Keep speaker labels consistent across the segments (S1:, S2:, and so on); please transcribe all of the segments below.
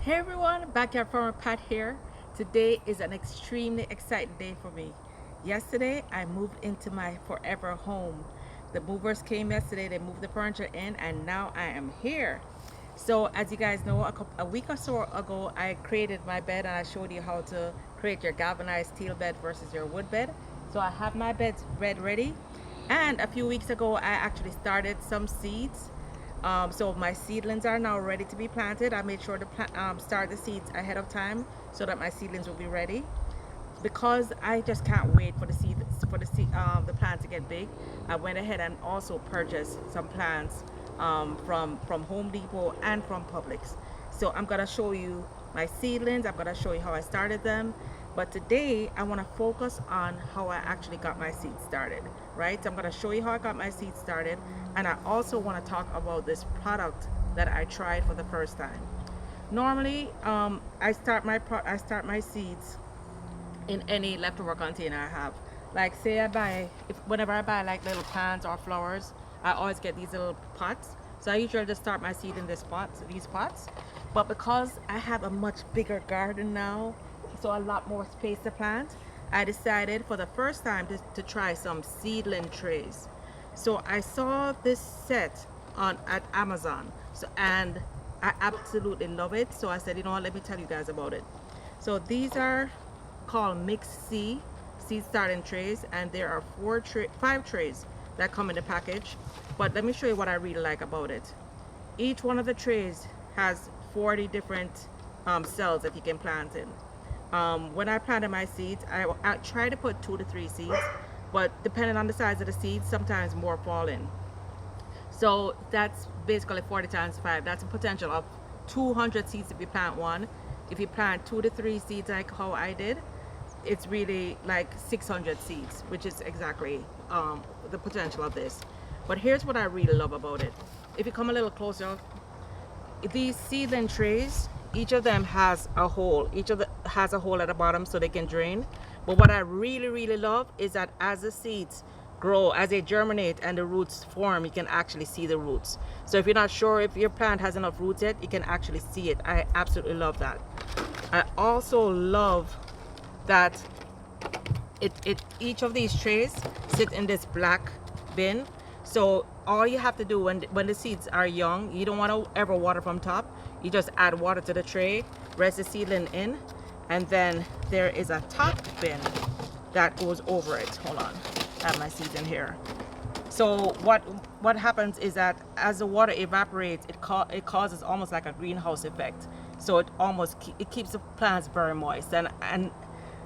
S1: Hey everyone, Backyard Farmer Pat here. Today is an extremely exciting day for me. Yesterday, I moved into my forever home. The movers came yesterday, they moved the furniture in, and now I am here. So, as you guys know, a week or so ago, I created my bed and I showed you how to create your galvanized steel bed versus your wood bed. So, I have my bed ready. And a few weeks ago, I actually started some seeds. So my seedlings are now ready to be planted. I made sure to start the seeds ahead of time so that my seedlings will be ready. Because I just can't wait for the plant to get big, I went ahead and also purchased some plants from Home Depot and from Publix. So I'm gonna show you my seedlings. I'm gonna show you how I started them. But today I want to focus on how I actually got my seeds started, right? So I'm going to show you how I got my seeds started, and I also want to talk about this product that I tried for the first time. Normally, I start my seeds in any leftover container I have. Like say whenever I buy like little plants or flowers, I always get these little pots. So I usually just start my seed in these pots. But because I have a much bigger garden now, so a lot more space to plant, I decided for the first time to try some seedling trays. So I saw this set at Amazon, and I absolutely love it. So I said, you know what, let me tell you guys about it. So these are called MixC seed starting trays, and there are 5 trays that come in the package. But let me show you what I really like about it. Each one of the trays has 40 different cells that you can plant in. When I planted my seeds, I try to put 2 to 3 seeds, but depending on the size of the seeds, sometimes more fall in. So that's basically 40 times 5. That's a potential of 200 seeds if you plant one. If you plant 2 to 3 seeds like how I did, it's really like 600 seeds, which is exactly the potential of this. But here's what I really love about it. If you come a little closer, these seedling trays, each of them has a hole. Has a hole at the bottom so they can drain. But what I really love is that as the seeds grow, as they germinate and the roots form, you can actually see the roots. So if you're not sure if your plant has enough roots yet, you can actually see it. I absolutely love that. I also love that each of these trays sit in this black bin. So all you have to do when the seeds are young, you don't want to ever water from top. You just add water to the tray, rest the seedling in, and then there is a top bin that goes over it. Hold on, I have my seeds in here. So what happens is that as the water evaporates, it causes almost like a greenhouse effect. So it keeps the plants very moist. And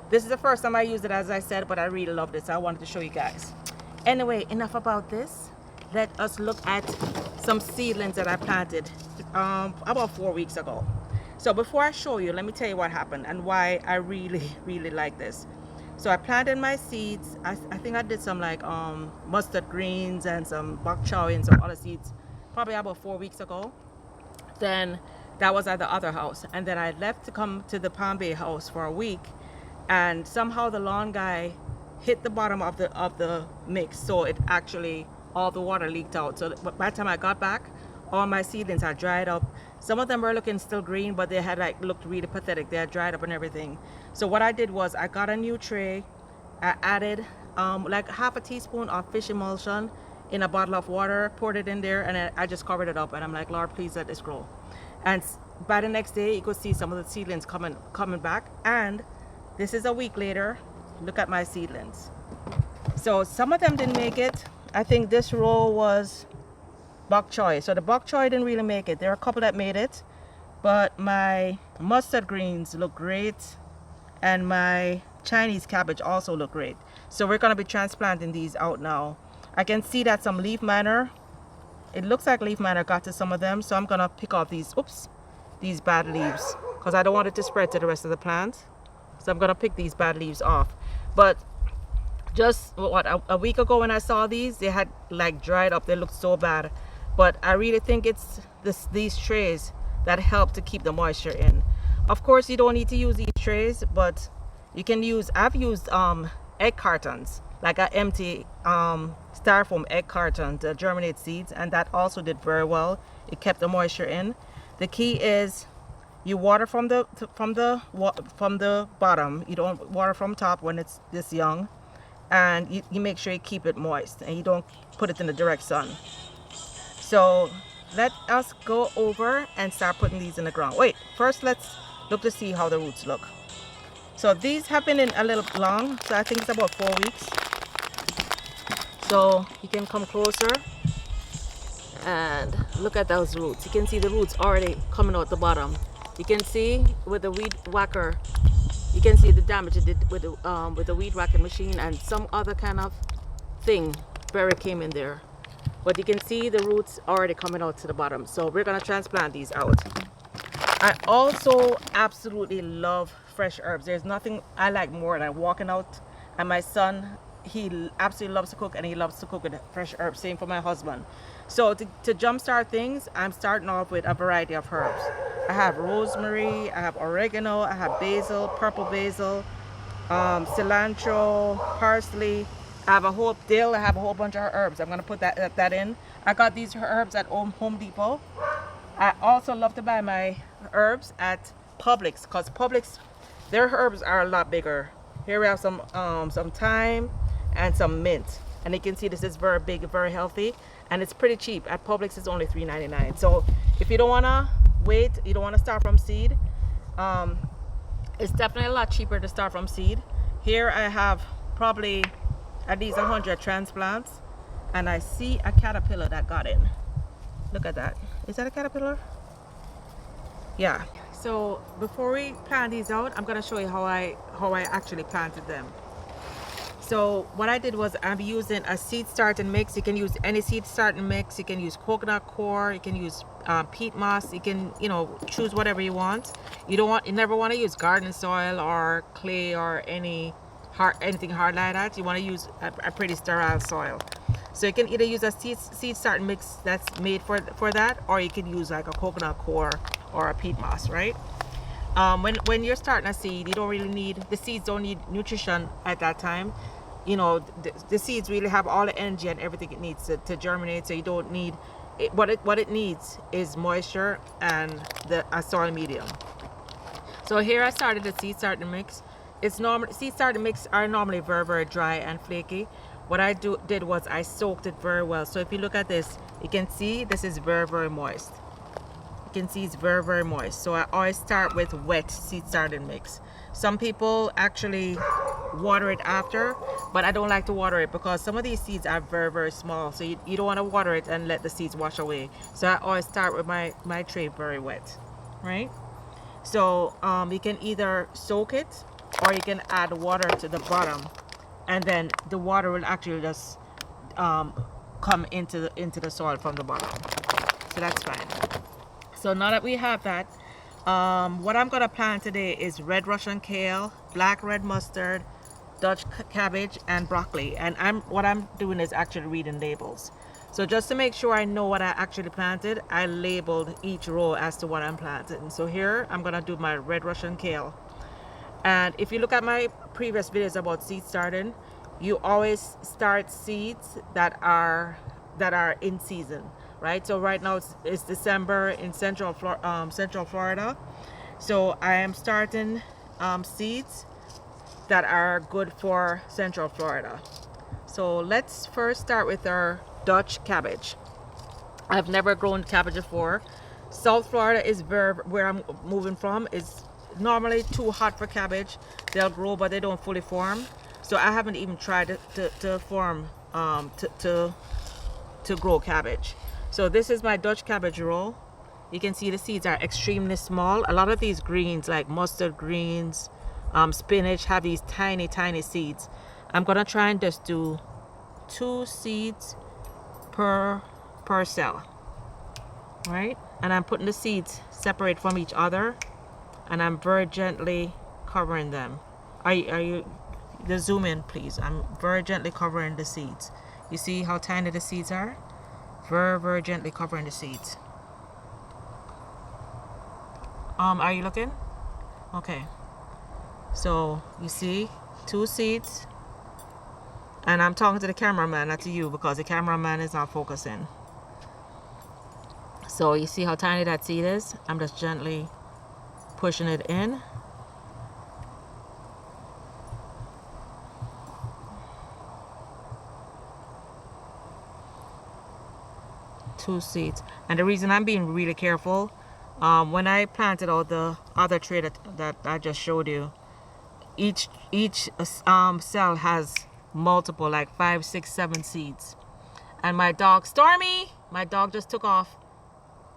S1: this is the first time I used it, as I said, but I really loved it, so I wanted to show you guys. Anyway, enough about this. Let us look at some seedlings that I planted about 4 weeks ago. So before I show you, let me tell you what happened and why I really like this. So I planted my seeds. I think I did some like mustard greens and some bok choy and some other seeds probably about 4 weeks ago. Then that was at the other house, and then I left to come to the Palm Bay house for a week, and somehow the lawn guy hit the bottom of the mix, so it actually all the water leaked out. So by the time I got back, all my seedlings had dried up. Some of them were looking still green, but they had looked really pathetic. They had dried up and everything. So what I did was I got a new tray. I added like half a teaspoon of fish emulsion in a bottle of water, poured it in there, and I just covered it up. And I'm like, Lord, please let this grow. And by the next day, you could see some of the seedlings coming back. And this is a week later. Look at my seedlings. So some of them didn't make it. I think this row was bok choy. So the bok choy didn't really make it. There are a couple that made it, but my mustard greens look great, and my Chinese cabbage also look great. So we're going to be transplanting these out now. I can see that some leaf miner, it looks like leaf miner got to some of them, so I'm going to pick off these bad leaves because I don't want it to spread to the rest of the plant. So I'm going to pick these bad leaves off. But just a week ago when I saw these, they had like dried up. They looked so bad. But I really think it's these trays that help to keep the moisture in. Of course, you don't need to use these trays, but you can use, I've used egg cartons, like an empty styrofoam egg carton to germinate seeds, and that also did very well. It kept the moisture in. The key is You water from the bottom. You don't water from top when it's this young, and you make sure you keep it moist and you don't put it in the direct sun. So let us go over and start putting these in the ground. Wait, first let's look to see how the roots look. So these have been in a little long, so I think it's about 4 weeks. So you can come closer and look at those roots. You can see the roots already coming out the bottom. You can see with the weed whacker, you can see the damage it did with the weed whacking machine, and some other kind of thing berry came in there. But you can see the roots already coming out to the bottom. So we're gonna transplant these out. I also absolutely love fresh herbs. There's nothing I like more than walking out, and my son, he absolutely loves to cook, and he loves to cook with fresh herbs. Same for my husband. So to jumpstart things, I'm starting off with a variety of herbs. I have rosemary, I have oregano, I have basil, purple basil, cilantro, parsley. I have a whole dill. I have a whole bunch of herbs. I'm gonna put that in. I got these herbs at Home Depot. I also love to buy my herbs at Publix, because Publix, their herbs are a lot bigger. Here we have some thyme and some mint, and you can see this is very big, very healthy, and it's pretty cheap. At Publix it's only $3.99. So if you don't want to wait, you don't want to start from seed, it's definitely a lot cheaper to start from seed. Here I have probably at least 100 transplants, and I see a caterpillar that got in. Look at that. Is that a caterpillar? Yeah. So before we plant these out, I'm going to show you how I actually planted them. So what I did was, I'm using a seed starting mix. You can use any seed starting mix. You can use coconut coir. You can use peat moss. You can, choose whatever you want. You never want to use garden soil or clay or anything hard like that. You want to use a pretty sterile soil. So you can either use a seed starting mix that's made for that, or you can use like a coconut coir or a peat moss, right? When you're starting a seed, you don't really need, the seeds don't need nutrition at that time. The seeds really have all the energy and everything it needs to germinate, so you don't need it. What it needs is moisture and a soil medium. So here I started the seed starting mix. Seed starting mix are normally very, very dry and flaky. What I did was I soaked it very well. So if you look at this, you can see this is very, very moist. You can see it's very, very moist. So I always start with wet seed starting mix. Some people actually water it after, but I don't like to water it because some of these seeds are very, very small. So you don't want to water it and let the seeds wash away. So I always start with my tray very wet, right? So you can either soak it, or you can add water to the bottom, and then the water will actually just come into the soil from the bottom. So that's fine. So now that we have that, what I'm gonna plant today is red Russian kale, black red mustard, Dutch cabbage, and broccoli. And what I'm doing is actually reading labels. So just to make sure I know what I actually planted, I labeled each row as to what I'm planting. So here I'm gonna do my red Russian kale. And if you look at my previous videos about seed starting, you always start seeds that are in season, right? So right now it's December in Central Florida. So I am starting seeds that are good for Central Florida. So let's first start with our Dutch cabbage. I've never grown cabbage before. South Florida is where I'm moving from, is normally too hot for cabbage. They'll grow, but they don't fully form. So I haven't even tried to form to grow cabbage. So this is my Dutch cabbage row. You can see the seeds are extremely small. A lot of these greens, like mustard greens, spinach, have these tiny, tiny seeds. I'm gonna try and just do 2 seeds per cell, right? And I'm putting the seeds separate from each other, and I'm very gently covering them. Are you just zoom in, please? I'm very gently covering the seeds. You see how tiny the seeds are? Very, very gently covering the seeds. Are you looking? Okay. So you see 2 seeds, and I'm talking to the cameraman, not to you, because the cameraman is not focusing. So you see how tiny that seed is? I'm just gently pushing it in. Two seeds. And the reason I'm being really careful, when I planted out the other tray that I just showed you, each cell has multiple, like 5, 6, 7 seeds. And my dog Stormy, my dog just took off.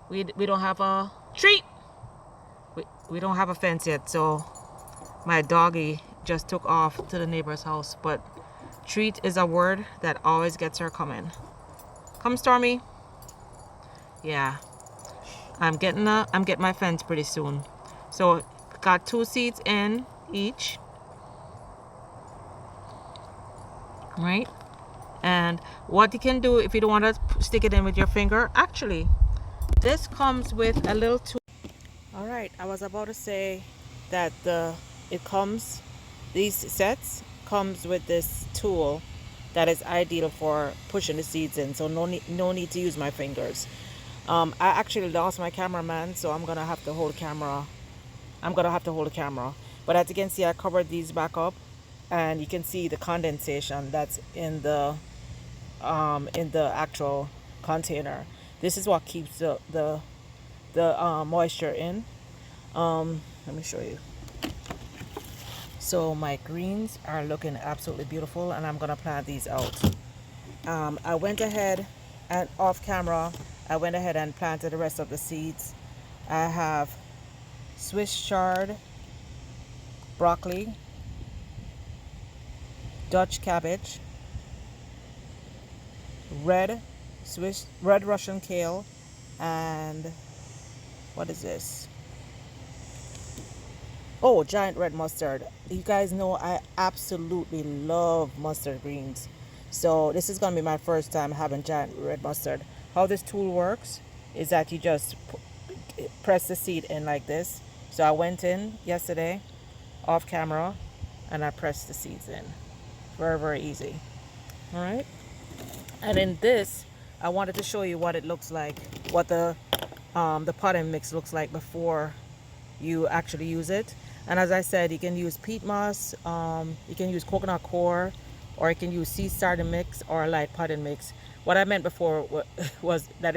S1: We don't have a treat. We don't have a fence yet, so my doggy just took off to the neighbor's house. But treat is a word that always gets her coming. Come, Stormy. Yeah, I'm getting my fence pretty soon. So got 2 seeds in each, right? And what you can do if you don't want to stick it in with your finger, actually this comes with a little tool. All right, I was about to say that these sets comes with this tool that is ideal for pushing the seeds in, so no need to use my fingers. I actually lost my cameraman, so I'm gonna have to hold the camera. But as you can see, I covered these back up, and you can see the condensation that's in the actual container. This is what keeps the moisture in. Let me show you. So my greens are looking absolutely beautiful, and I'm gonna plant these out. I went ahead and off camera, I went ahead and planted the rest of the seeds. I have Swiss chard, broccoli, Dutch cabbage, red Russian kale, and what is this? Oh, giant red mustard. You guys know I absolutely love mustard greens. So this is gonna be my first time having giant red mustard. How this tool works is that you just press the seed in like this. So I went in yesterday off camera and I pressed the seeds in. Very, very easy. All right. And in this, I wanted to show you what it looks like, what the potting mix looks like before you actually use it. And as I said, you can use peat moss, you can use coconut coir, or you can use seed starter mix or a light potting mix. What I meant before was that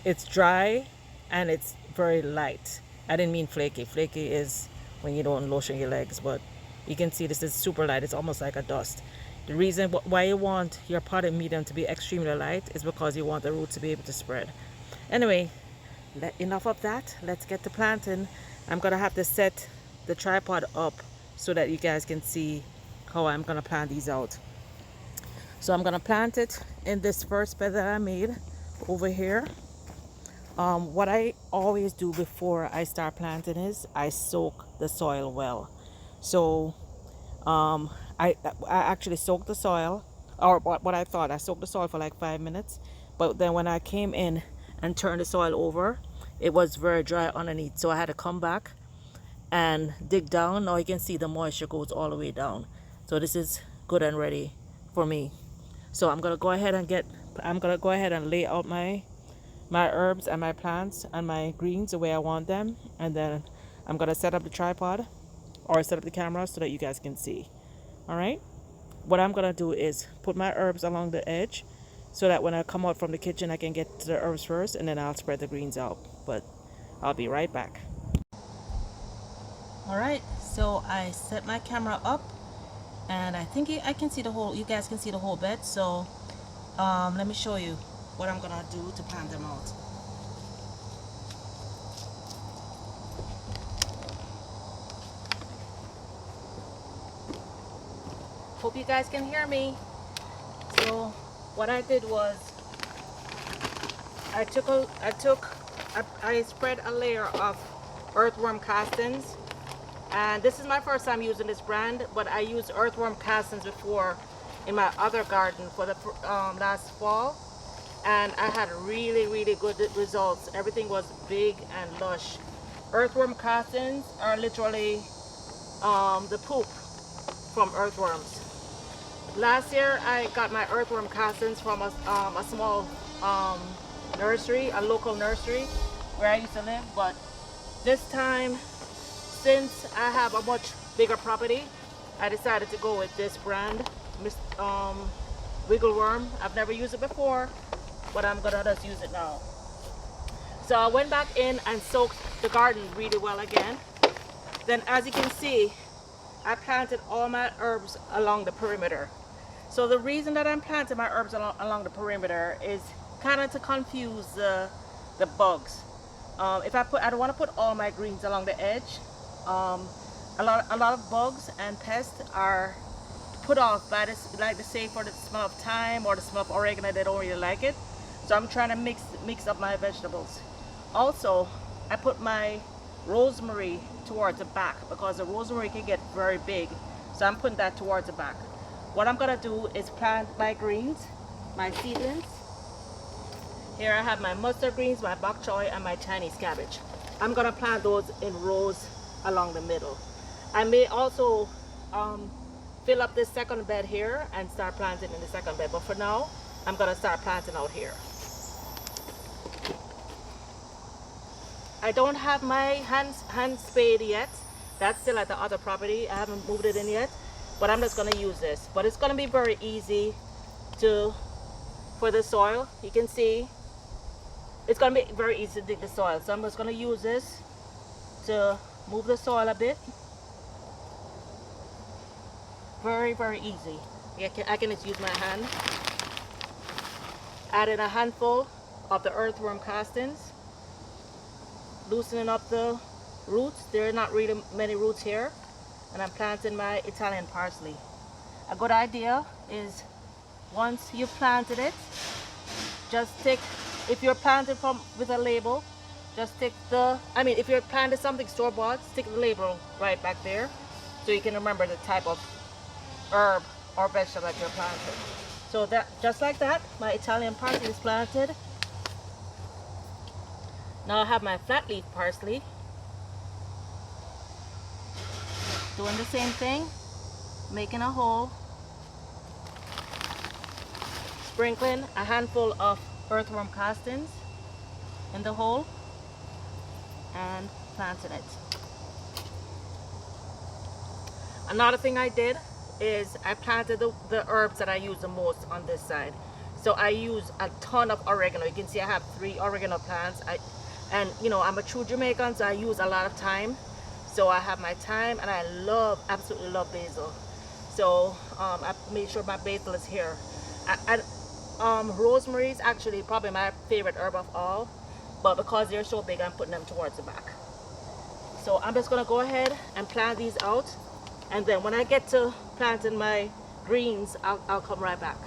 S1: it's dry and it's very light. I didn't mean flaky. Flaky is when you don't lotion your legs, but you can see this is super light. It's almost like a dust. The reason why you want your potting medium to be extremely light is because you want the root to be able to spread. Anyway, enough of that. Let's get to planting. I'm gonna have to set the tripod up so that you guys can see how I'm gonna plant these out. So I'm gonna plant it in this first bed that I made over here. What I always do before I start planting is I soak the soil well. So I actually soaked the soil, or what I thought, I soaked the soil for like 5 minutes, but then when I came in and turned the soil over, it was very dry underneath, so I had to come back and dig down. Now you can see the moisture goes all the way down, so this is good and ready for me. So I'm gonna go ahead and lay out my herbs and my plants and my greens the way I want them, and then I'm gonna set up the tripod or set up the camera so that you guys can see. All right, what I'm gonna do is put my herbs along the edge so that when I come out from the kitchen I can get to the herbs first, and then I'll spread the greens out. But I'll be right back. All right, so I set my camera up, and I think I can see the whole, you guys can see the whole bed. So let me show you what I'm gonna do to plant them out. Hope you guys can hear me. So what I did was I spread a layer of earthworm castings, and this is my first time using this brand, but I used earthworm castings before in my other garden for the last fall, and I had really good results. Everything was big and lush. Earthworm castings are literally the poop from earthworms. Last year I got my earthworm castings from a small nursery, a local nursery where I used to live, but this time since I have a much bigger property, I decided to go with this brand, Wiggle Worm. I've never used it before, but I'm gonna just use it now. So I went back in and soaked the garden really well again. Then as you can see, I planted all my herbs along the perimeter. So the reason that I'm planting my herbs along the perimeter is kind of to confuse the bugs. I don't want to put all my greens along the edge. A lot of bugs and pests are put off by this, like they say, for the smell of thyme or the smell of oregano. They don't really like it. So I'm trying to mix up my vegetables. Also, I put my rosemary towards the back because the rosemary can get very big. So I'm putting that towards the back. What I'm gonna do is plant my greens, my seedlings. Here I have my mustard greens, my bok choy, and my Chinese cabbage. I'm gonna plant those in rows along the middle. I may also fill up this second bed here and start planting in the second bed, but for now I'm gonna start planting out here. I don't have my hand spade yet. That's still at the other property. I haven't moved it in yet, but I'm just gonna use this. But it's gonna be very easy for the soil. You can see it's gonna be very easy to dig the soil. So I'm just gonna use this to move the soil a bit. Very, very easy. I can just use my hand. Add in a handful of the earthworm castings. Loosening up the roots. There are not really many roots here. And I'm planting my Italian parsley. A good idea is once you've planted it, just take, if you're planted with a label, just take if you're planted something store-bought, stick the label right back there so you can remember the type of herb or vegetable that you're planting. So that, just like that, my Italian parsley is planted. Now I have my flat leaf parsley. Doing the same thing, making a hole, sprinkling a handful of earthworm castings in the hole, and planting it. Another thing I did is I planted the herbs that I use the most on this side. So I use a ton of oregano. You can see I have 3 oregano plants. And you know, I'm a true Jamaican, so I use a lot of thyme. So I have my thyme, and I absolutely love basil. So I made sure my basil is here. Rosemary is actually probably my favorite herb of all, but because they're so big, I'm putting them towards the back. So I'm just gonna go ahead and plant these out, and then when I get to planting my greens, I'll come right back.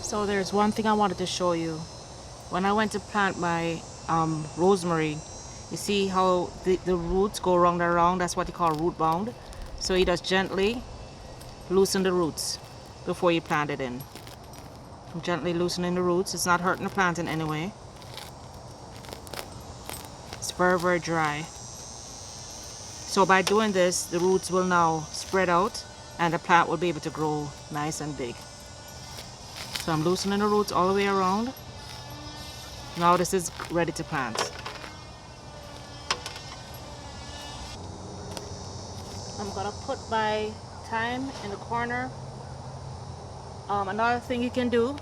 S1: So there's one thing I wanted to show you. When I went to plant my rosemary, you see how the roots go round and round? That's what you call root bound. So you just gently loosen the roots before you plant it in. I'm gently loosening the roots. It's not hurting the plant in any way. It's very, very dry. So by doing this, the roots will now spread out and the plant will be able to grow nice and big. So I'm loosening the roots all the way around. Now this is ready to plant. I'm gonna put my thyme in the corner. Another thing you can do,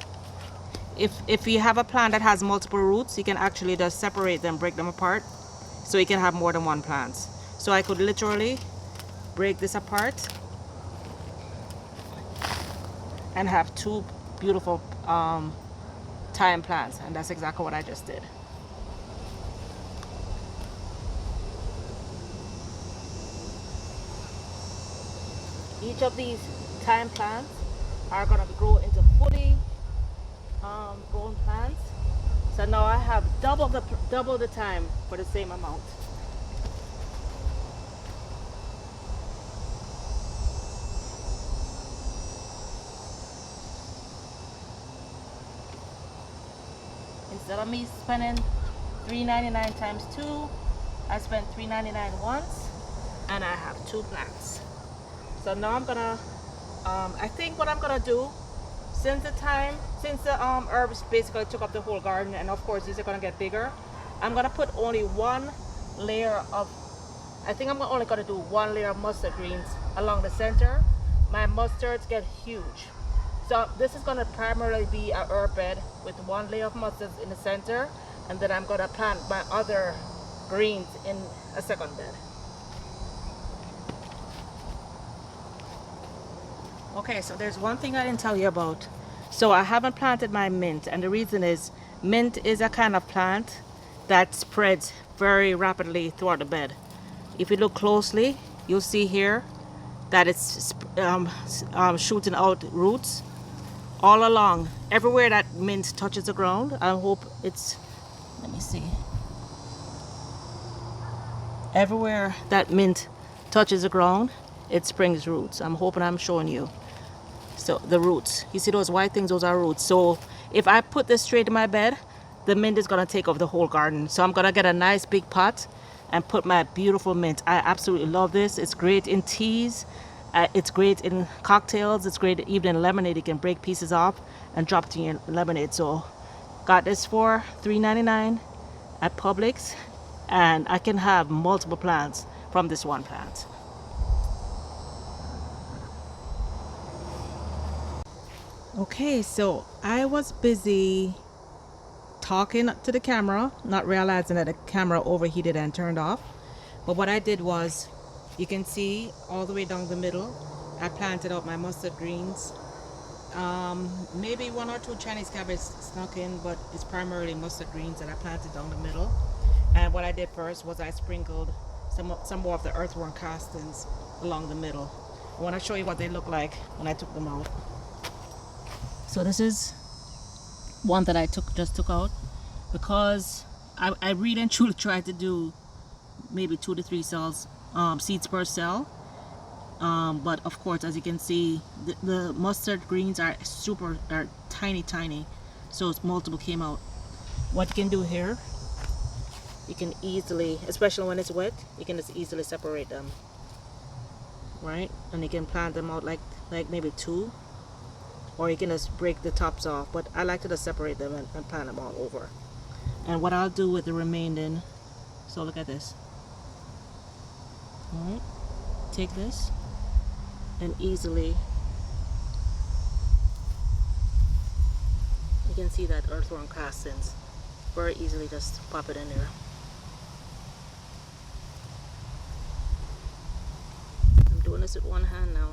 S1: if you have a plant that has multiple roots, you can actually just separate them, break them apart, so you can have more than one plant. So I could literally break this apart and have 2 beautiful thyme plants, and that's exactly what I just did. Each of these thyme plants are going to grow into fully grown plants. So now I have double the thyme for the same amount. Instead of me spending $3.99 times 2, I spent $3.99 once, and I have 2 plants. So now I'm gonna, I think what I'm gonna do, since the herbs basically took up the whole garden, and of course these are gonna get bigger, I'm gonna put only one layer of, I think I'm only gonna do one layer of mustard greens along the center. My mustards get huge. So this is gonna primarily be a herb bed with one layer of mustards in the center, and then I'm gonna plant my other greens in a second bed. Okay, so there's one thing I didn't tell you about. So I haven't planted my mint, and the reason is mint is a kind of plant that spreads very rapidly throughout the bed. If you look closely, you'll see here that it's shooting out roots all along. Everywhere that mint touches the ground, I hope it's, let me see. Everywhere that mint touches the ground, it springs roots. I'm hoping I'm showing you. So the roots, you see those white things, those are roots. So if I put this straight in my bed, the mint is gonna take over the whole garden. So I'm gonna get a nice big pot and put my beautiful mint. I absolutely love this. It's great in teas. It's great in cocktails. It's great even in lemonade. You can break pieces off and drop it in your lemonade. So got this for $3.99 at Publix, and I can have multiple plants from this one plant. Okay, so I was busy talking to the camera, not realizing that the camera overheated and turned off. But what I did was, you can see all the way down the middle, I planted out my mustard greens. Maybe one or two Chinese cabbage snuck in, but it's primarily mustard greens that I planted down the middle. And what I did first was I sprinkled some more of the earthworm castings along the middle. I want to show you what they look like when I took them out. So this is one that I just took out, because I really and truly tried to do maybe 2 to 3 cells, seeds per cell. But of course, as you can see, the mustard greens are tiny, so multiple came out. What you can do here, you can easily, especially when it's wet, you can just easily separate them, right? And you can plant them out like maybe 2, or you can just break the tops off. But I like to just separate them and plant them all over. And what I'll do with the remaining, so look at this. All right, take this and easily, you can see that earthworm castings, very easily just pop it in there. I'm doing this with one hand now.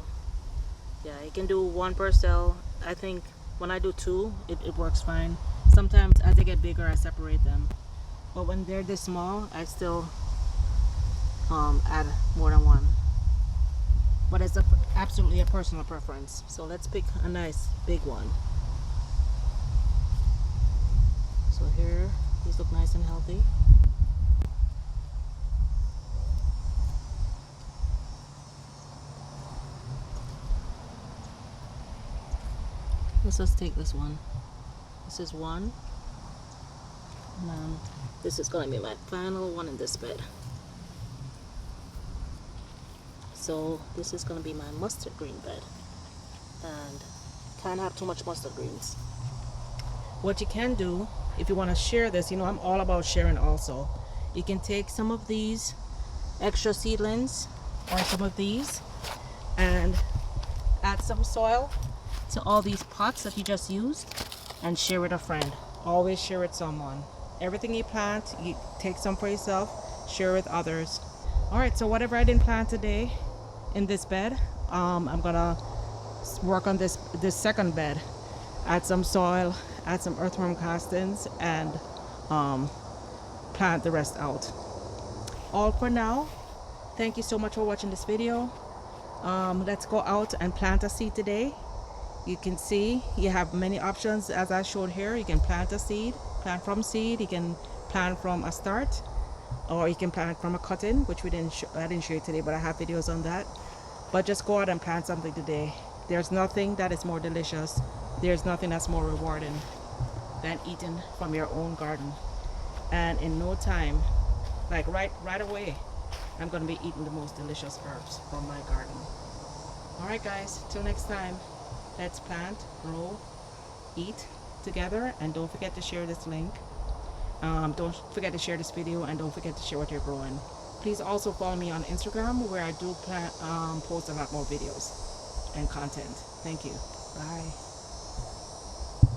S1: Yeah, you can do 1 per cell. I think when I do 2, it works fine. Sometimes as they get bigger, I separate them. But when they're this small, I still add more than 1. But it's absolutely a personal preference. So let's pick a nice big one. So here, these look nice and healthy. Let's just take this one. This is one. And this is going to be my final one in this bed. So this is going to be my mustard green bed. And can't have too much mustard greens. What you can do, if you want to share this, you know I'm all about sharing also. You can take some of these extra seedlings or some of these and add some soil to all these pots that you just used and share with a friend. Always share with someone. Everything you plant, you take some for yourself, share with others. Alright, so whatever I didn't plant today in this bed, I'm gonna work on this second bed. Add some soil, add some earthworm castings, and plant the rest out. All for now. Thank you so much for watching this video. Let's go out and plant a seed today. You can see you have many options as I showed here. You can plant a seed, plant from seed. You can plant from a start, or you can plant from a cut-in, which I didn't show you today, but I have videos on that. But just go out and plant something today. There's nothing that is more delicious. There's nothing that's more rewarding than eating from your own garden. And in no time, like right away, I'm going to be eating the most delicious herbs from my garden. Alright guys, till next time. Let's plant, grow, eat together, and don't forget to share this link.
S2: Don't forget to share this video, and don't forget to share what you're growing. Please also follow me on Instagram, where I do post a lot more videos and content. Thank you. Bye.